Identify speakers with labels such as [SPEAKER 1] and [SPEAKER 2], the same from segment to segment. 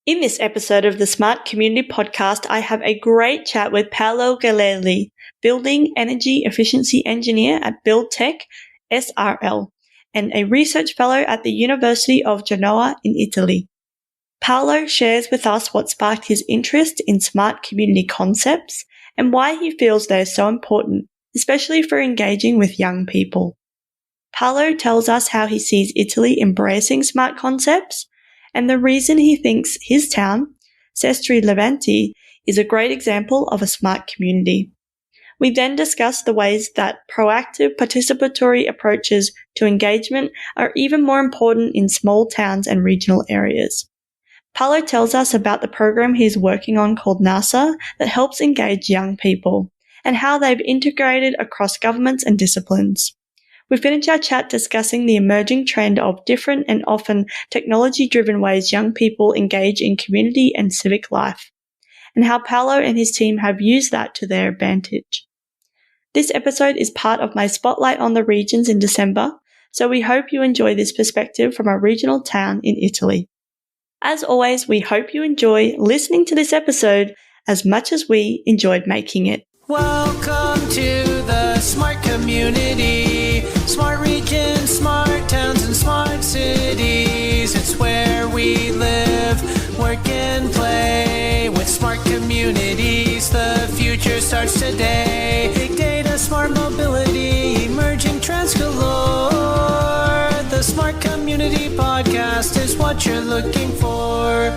[SPEAKER 1] In this episode of the Smart Community Podcast, I have a great chat with Paolo Galelli, Building Energy Efficiency Engineer at BuildTech SRL, and a research fellow at the University of Genoa in Italy. Paolo shares with us what sparked his interest in smart community concepts and why he feels they are so important, especially for engaging with young people. Paolo tells us how he sees Italy embracing smart concepts and the reason he thinks his town, Sestri Levante, is a great example of a smart community. We then discuss the ways that proactive participatory approaches to engagement are even more important in small towns and regional areas. Paolo tells us about the program he's working on called NASA that helps engage young people and how they've integrated across governments and disciplines. We finish our chat discussing the emerging trend of different and often technology-driven ways young people engage in community and civic life, and how Paolo and his team have used that to their advantage. This episode is part of my Spotlight on the Regions in December, so we hope you enjoy this perspective from a regional town in Italy. As always, we hope you enjoy listening to this episode as much as we enjoyed making it.
[SPEAKER 2] Welcome to the Smart Community, Smart Regions, Smart Towns, and Smart Cities. It's where we live, work, and play. With smart communities, the future starts today. Big data, smart mobility, emerging trends galore. The Smart Community Podcast is what you're looking for.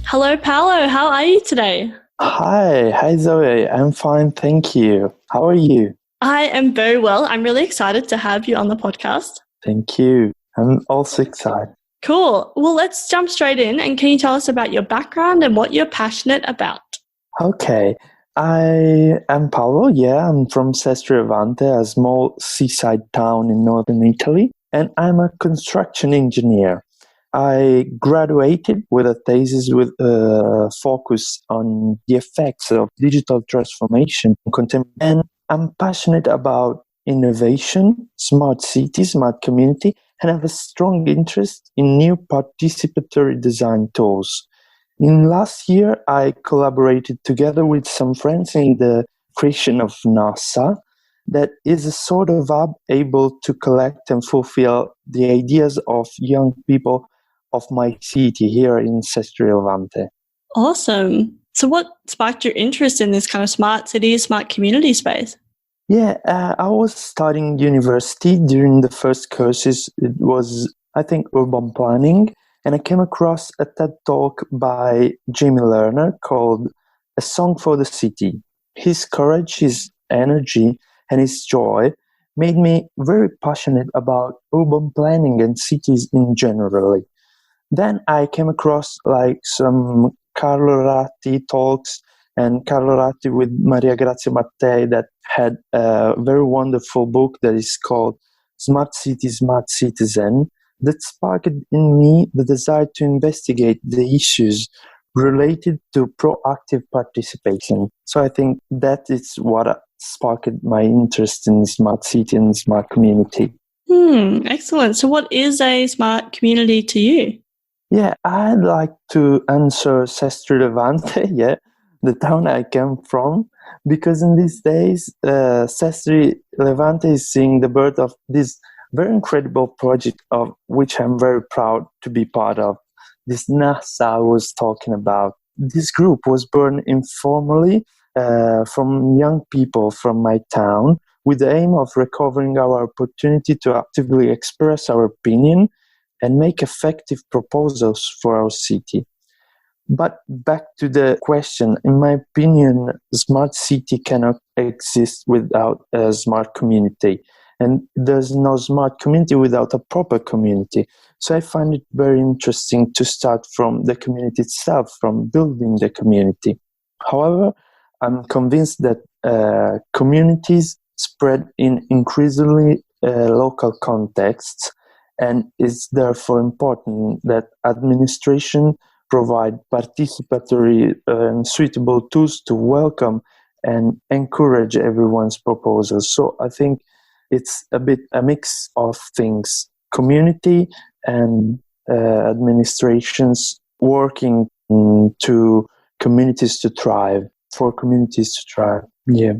[SPEAKER 1] Hello, Paolo. How are you today?
[SPEAKER 3] Hi Zoe. I'm fine, thank you. How are you?
[SPEAKER 1] I am very well. I'm really excited to have you on the podcast.
[SPEAKER 3] Thank you. I'm also excited.
[SPEAKER 1] Cool. Well, let's jump straight in. And can you tell us about your background and what you're passionate about?
[SPEAKER 3] Okay. I am Paolo. Yeah, I'm from Sestri Levante, a small seaside town in northern Italy, and I'm a construction engineer. I graduated with a thesis with a focus on the effects of digital transformation in contemporary. And I'm passionate about innovation, smart cities, smart community, and have a strong interest in new participatory design tools. In last year, I collaborated together with some friends in the creation of NASA, that is a sort of hub able to collect and fulfill the ideas of young people of my city here in Sestri Levante.
[SPEAKER 1] Awesome. So what sparked your interest in this kind of smart city, smart community space?
[SPEAKER 3] Yeah, I was studying university during the first courses. It was, I think, urban planning. And I came across a TED talk by Jamie Lerner called A Song for the City. His courage, his energy, and his joy made me very passionate about urban planning and cities in general. Then I came across some Carlo Ratti talks and Carlo Ratti with Maria Grazia Mattei that had a very wonderful book that is called Smart City, Smart Citizen, that sparked in me the desire to investigate the issues related to proactive participation. So I think that is what sparked my interest in smart city and smart community.
[SPEAKER 1] Excellent. So what is a smart community to you?
[SPEAKER 3] Yeah, I'd like to answer Sestri Levante, the town I came from, because in these days, Sestri Levante is seeing the birth of this very incredible project of which I'm very proud to be part of. This NASA I was talking about. This group was born informally from young people from my town with the aim of recovering our opportunity to actively express our opinion and make effective proposals for our city. But back to the question, in my opinion, a smart city cannot exist without a smart community. And there's no smart community without a proper community. So I find it very interesting to start from the community itself, from building the community. However, I'm convinced that communities spread in increasingly local contexts, and it's therefore important that administration provide participatory and suitable tools to welcome and encourage everyone's proposals. So I think it's a bit a mix of things, community and administrations working to communities to thrive, for communities to thrive. Yeah.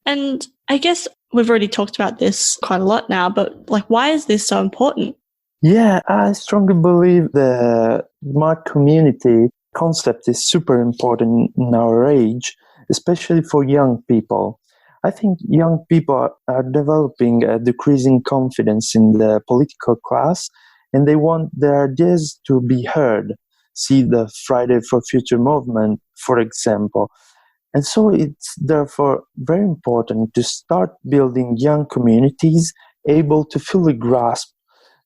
[SPEAKER 1] And I guess we've already talked about this quite a lot now, but like, why is this so important?
[SPEAKER 3] Yeah, I strongly believe the smart community concept is super important in our age, especially for young people. I think young people are developing a decreasing confidence in the political class, and they want their ideas to be heard. See the Friday for Future movement, for example. And so it's therefore very important to start building young communities able to fully grasp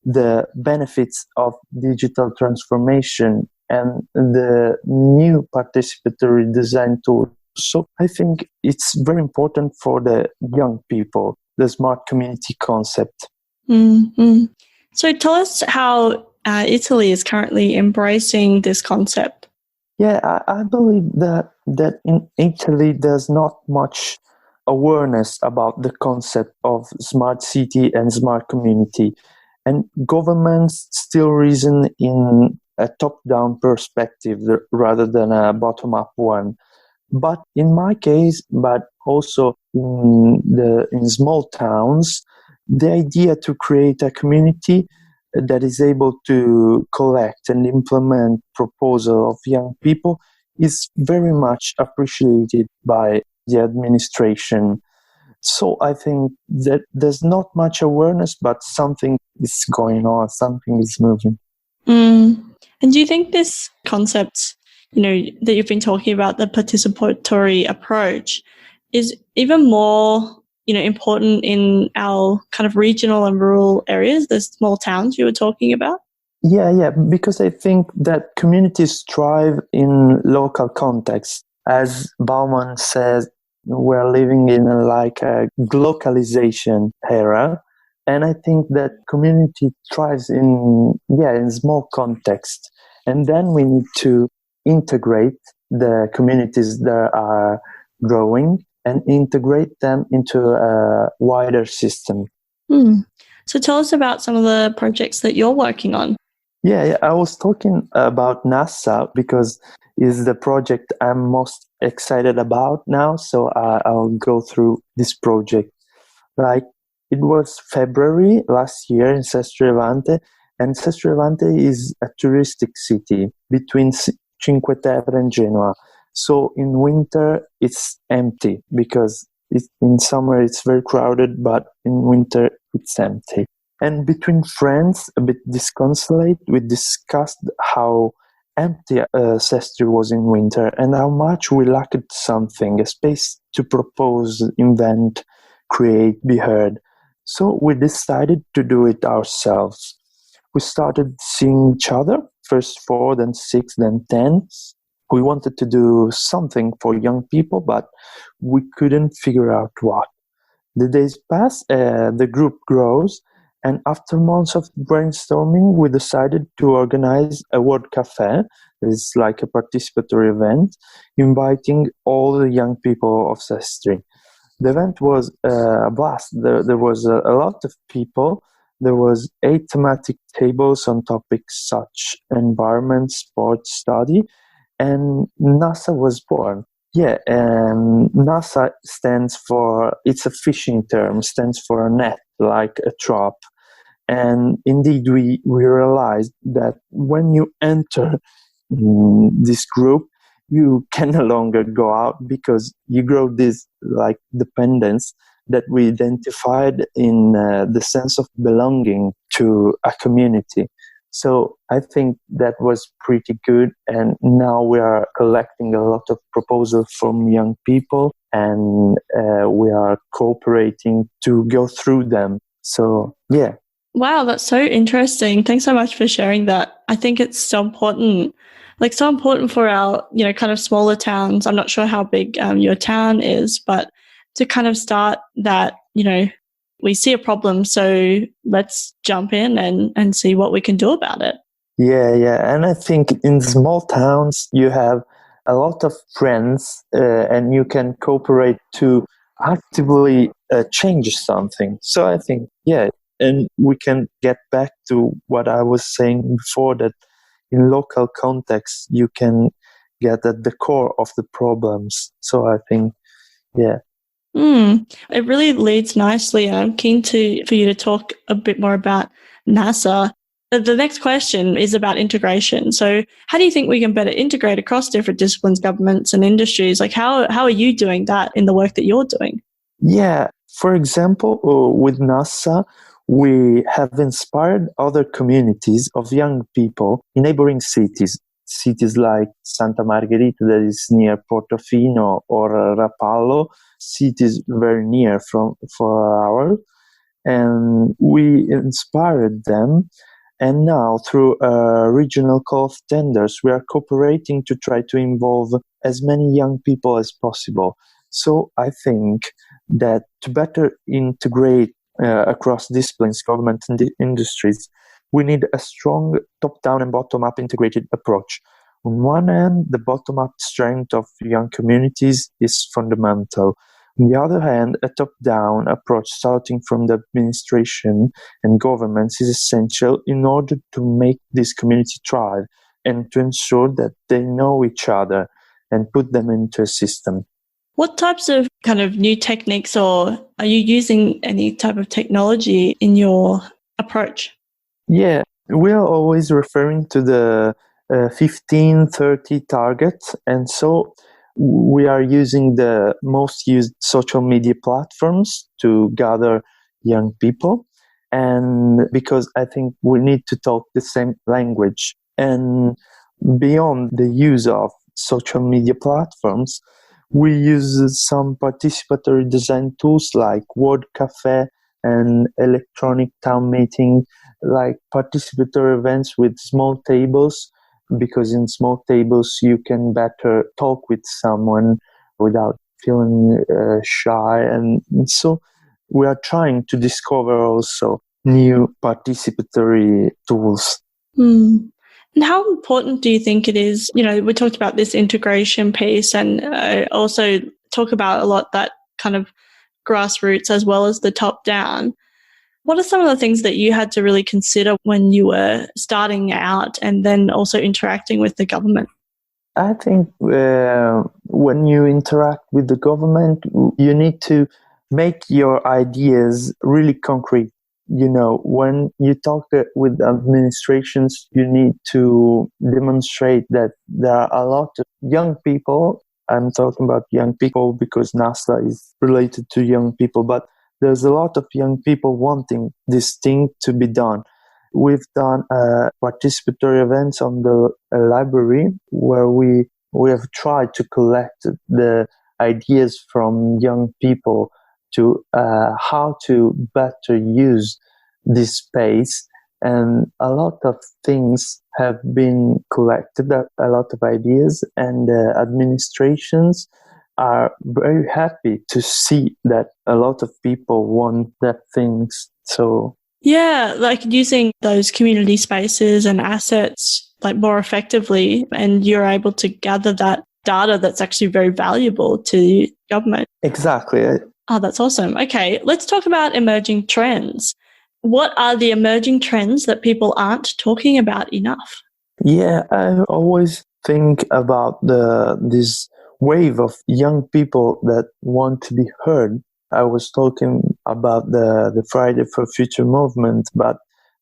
[SPEAKER 3] the benefits of digital transformation and the new participatory design tools. So I think it's very important for the young people, the smart community concept.
[SPEAKER 1] Mm-hmm. So tell us how Italy is currently embracing this concept.
[SPEAKER 3] Yeah, I believe that in Italy there's not much awareness about the concept of smart city and smart community. And governments still reason in a top-down perspective rather than a bottom-up one. But in my case, but also in small towns, the idea to create a community that is able to collect and implement proposal of young people is very much appreciated by the administration. So I think that there's not much awareness, but something is going on, something is moving.
[SPEAKER 1] Mm. And do you think this concept, that you've been talking about, the participatory approach, is even more, important in our kind of regional and rural areas, the small towns you were talking about?
[SPEAKER 3] Yeah, because I think that communities thrive in local context. As Bauman says, we're living in a globalization era. And I think that community thrives in small context. And then we need to integrate the communities that are growing and integrate them into a wider system.
[SPEAKER 1] So tell us about some of the projects that you're working on.
[SPEAKER 3] Yeah, I was talking about NASA because is the project I'm most excited about now. So I'll go through this project. Like it was February last year in Sestri Levante, and Sestri Levante is a touristic city between Cinque Terre and Genoa. So in winter it's empty because in summer it's very crowded, but in winter it's empty. And between friends, a bit disconsolate, we discussed how empty Sestri was in winter and how much we lacked something, a space to propose, invent, create, be heard. So we decided to do it ourselves. We started seeing each other, first 4, then 6, then 10. We wanted to do something for young people, but we couldn't figure out what. The days pass, the group grows, and after months of brainstorming, we decided to organize a World Cafe. It's like a participatory event, inviting all the young people of Sestri. The event was a blast. There was a lot of people. There was 8 thematic tables on topics such environment, sports, study, and NASA was born. Yeah, NASA stands for, it's a fishing term, stands for a net, like a trap. And indeed, we realized that when you enter this group, you can no longer go out because you grow this like dependence that we identified in the sense of belonging to a community. So I think that was pretty good. And now we are collecting a lot of proposals from young people and we are cooperating to go through them. So, yeah.
[SPEAKER 1] Wow, that's so interesting. Thanks so much for sharing that. I think it's so important, so important for our, kind of smaller towns. I'm not sure how big your town is, but to kind of start that, we see a problem, so let's jump in and see what we can do about it.
[SPEAKER 3] Yeah. And I think in small towns, you have a lot of friends and you can cooperate to actively change something. So I think, yeah, and we can get back to what I was saying before, that in local context, you can get at the core of the problems. So I think, yeah.
[SPEAKER 1] It really leads nicely. I'm keen for you to talk a bit more about NASA. The next question is about integration. So how do you think we can better integrate across different disciplines, governments and industries? Like how are you doing that in the work that you're doing?
[SPEAKER 3] Yeah, for example, with NASA, we have inspired other communities of young people in neighboring cities. Cities like Santa Margherita, that is near Portofino, or Rapallo, cities very near for ours. And we inspired them. And now, through a regional call of tenders, we are cooperating to try to involve as many young people as possible. So I think that to better integrate across disciplines, government, and industries, we need a strong top-down and bottom-up integrated approach. On one hand, the bottom-up strength of young communities is fundamental. On the other hand, a top-down approach starting from the administration and governments is essential in order to make this community thrive and to ensure that they know each other and put them into a system.
[SPEAKER 1] What types of kind of new techniques, or are you using any type of technology in your approach?
[SPEAKER 3] Yeah, we are always referring to the 15-30 target, and so we are using the most used social media platforms to gather young people, and because I think we need to talk the same language. And beyond the use of social media platforms, we use some participatory design tools like Word Cafe and electronic town meeting, like participatory events with small tables, because in small tables you can better talk with someone without feeling shy. And so we are trying to discover also new participatory tools.
[SPEAKER 1] And how important do you think it is? You know, we talked about this integration piece and also talk about a lot that kind of grassroots as well as the top down. What are some of the things that you had to really consider when you were starting out and then also interacting with the government?
[SPEAKER 3] I think when you interact with the government, you need to make your ideas really concrete. You know, when you talk with administrations, you need to demonstrate that there are a lot of young people. I'm talking about young people because NASA is related to young people, but there's a lot of young people wanting this thing to be done. We've done participatory events on the library where we have tried to collect the ideas from young people to how to better use this space. And a lot of things have been collected, a lot of ideas, and administrations are very happy to see that a lot of people want that things. So
[SPEAKER 1] yeah, like using those community spaces and assets like more effectively, and you're able to gather that data that's actually very valuable to government.
[SPEAKER 3] Exactly.
[SPEAKER 1] Oh, that's awesome. Okay, let's talk about emerging trends. What are the emerging trends that people aren't talking about enough?
[SPEAKER 3] Yeah, I always think about this wave of young people that want to be heard. I was talking about the Friday for Future movement, but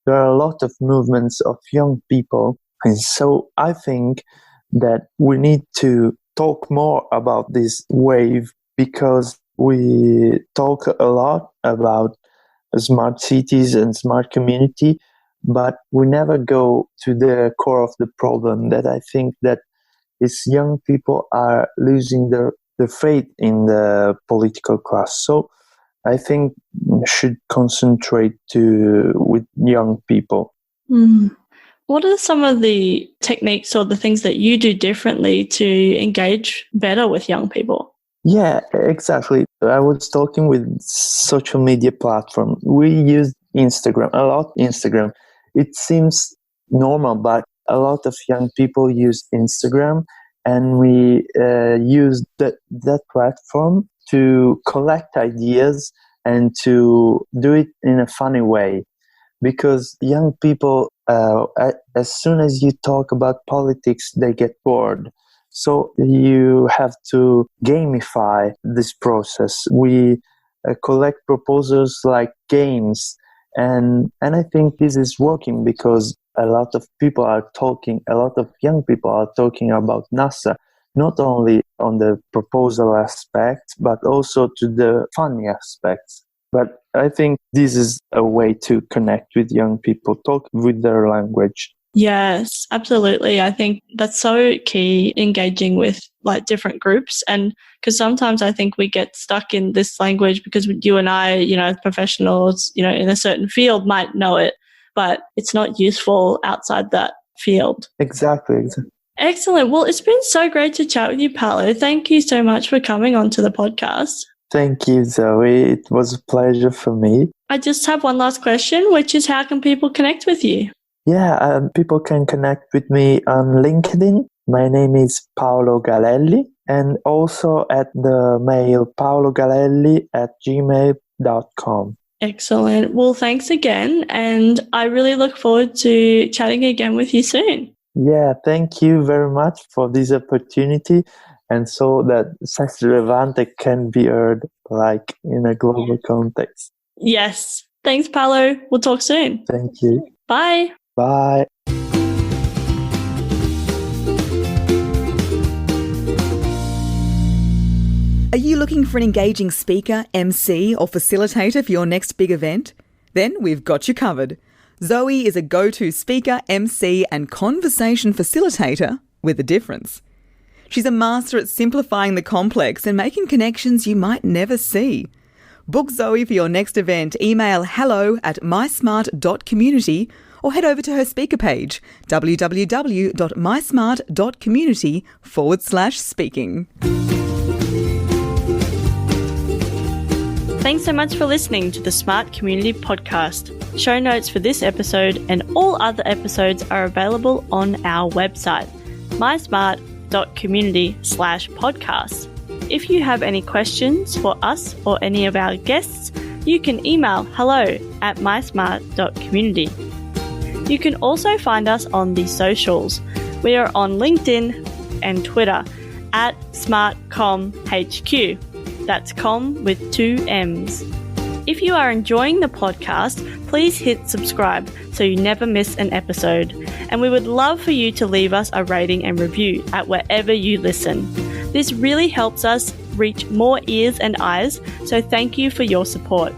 [SPEAKER 3] there are a lot of movements of young people. And so I think that we need to talk more about this wave, because we talk a lot about smart cities and smart community, but we never go to the core of the problem, that I think that is young people are losing their faith in the political class. So I think we should concentrate with young people.
[SPEAKER 1] What are some of the techniques or the things that you do differently to engage better with young people?
[SPEAKER 3] Yeah, exactly. I was talking with social media platform. We use Instagram, a lot Instagram. It seems normal, but a lot of young people use Instagram, and we use that platform to collect ideas and to do it in a funny way. because young people, as soon as you talk about politics, they get bored. So you have to gamify this process. We collect proposals like games, and I think this is working because a lot of young people are talking about NASA, not only on the proposal aspect, but also to the funny aspects. But I think this is a way to connect with young people, talk with their language.
[SPEAKER 1] Yes, absolutely. I think that's so key, engaging with like different groups. And because sometimes I think we get stuck in this language because you and I, as professionals, in a certain field might know it, but it's not useful outside that field.
[SPEAKER 3] Exactly.
[SPEAKER 1] Excellent. Well, it's been so great to chat with you, Paolo. Thank you so much for coming onto the podcast.
[SPEAKER 3] Thank you, Zoe. It was a pleasure for me.
[SPEAKER 1] I just have one last question, which is how can people connect with you?
[SPEAKER 3] Yeah, people can connect with me on LinkedIn. My name is Paolo Galelli, and also at the mail paologalelli@gmail.com.
[SPEAKER 1] Excellent. Well, thanks again, and I really look forward to chatting again with you soon.
[SPEAKER 3] Yeah, thank you very much for this opportunity, and so that Sestri Levante can be heard like in a global context.
[SPEAKER 1] Yes. Thanks, Paolo. We'll talk soon.
[SPEAKER 3] Thank you.
[SPEAKER 1] Bye.
[SPEAKER 3] Bye.
[SPEAKER 4] Are you looking for an engaging speaker, MC, or facilitator for your next big event? Then we've got you covered. Zoe is a go-to speaker, MC, and conversation facilitator with a difference. She's a master at simplifying the complex and making connections you might never see. Book Zoe for your next event. Email hello@mysmart.community or head over to her speaker page, www.mysmart.community/speaking.
[SPEAKER 1] Thanks so much for listening to the Smart Community Podcast. Show notes for this episode and all other episodes are available on our website, mysmart.community/podcasts. If you have any questions for us or any of our guests, you can email hello@mysmart.community. You can also find us on the socials. We are on LinkedIn and Twitter @SmartComHQ. That's com with 2 M's. If you are enjoying the podcast, please hit subscribe so you never miss an episode. And we would love for you to leave us a rating and review at wherever you listen. This really helps us reach more ears and eyes, so thank you for your support.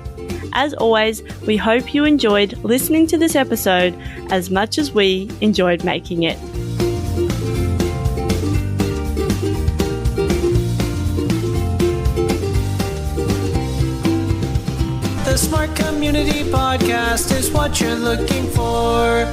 [SPEAKER 1] As always, we hope you enjoyed listening to this episode as much as we enjoyed making it.
[SPEAKER 2] The Smart Community Podcast is what you're looking for.